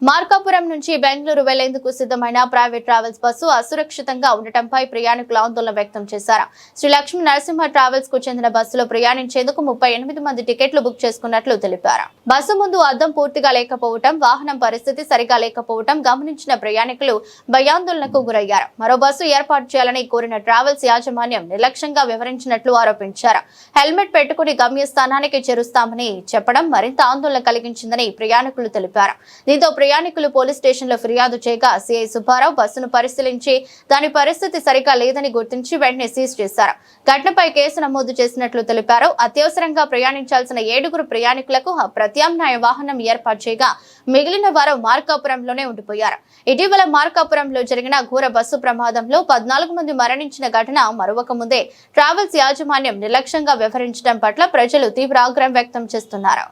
మార్కాపురం నుంచి బెంగళూరు వెళ్లేందుకు సిద్ధమైన ప్రైవేట్ ట్రావెల్స్ బస్సు అసురక్షితంగా ఉండటంపై ప్రయాణికులు ఆందోళన వ్యక్తం చేశారు. శ్రీ లక్ష్మీ నరసింహ ట్రావెల్స్ కు చెందిన బస్సులో ప్రయాణించేందుకు 38 మంది టికెట్లు బుక్ చేసుకున్నట్లు తెలిపారు. బస్సు ముందు అద్దం పూర్తిగా లేకపోవడం, వాహనం పరిస్థితి సరిగా లేకపోవడం గమనించిన ప్రయాణికులు భయాందోళనకు గురయ్యారు. మరో బస్సు ఏర్పాటు చేయాలని కోరిన ట్రావెల్స్ యాజమాన్యం నిర్లక్ష్యంగా వ్యవహరించినట్లు ఆరోపించారు. హెల్మెట్ పెట్టుకుని గమ్యస్థానానికి చేరుస్తామని చెప్పడం మరింత ఆందోళన కలిగించిందని ప్రయాణికులు తెలిపారు. దీంతో ప్రయాణికులు పోలీస్ స్టేషన్ లో ఫిర్యాదు చేయగా సిఐ సుబ్బారావు బస్సును పరిశీలించి దాని పరిస్థితి సరిగా లేదని గుర్తించి వెంటనే సీజ్ చేశారు. ఘటనపై కేసు నమోదు చేసినట్లు తెలిపారు. అత్యవసరంగా ప్రయాణించాల్సిన 7 ప్రయాణికులకు ప్రత్యామ్నాయ వాహనం ఏర్పాటు చేయగా మిగిలిన వారు మార్కాపురంలోనే ఉండిపోయారు. ఇటీవల మార్కాపురంలో జరిగిన ఘోర బస్సు ప్రమాదంలో 14 మంది మరణించిన ఘటన మరొక ముందే ట్రావెల్స్ యాజమాన్యం నిర్లక్ష్యంగా వ్యవహరించడం పట్ల ప్రజలు తీవ్ర ఆగ్రహం వ్యక్తం చేస్తున్నారు.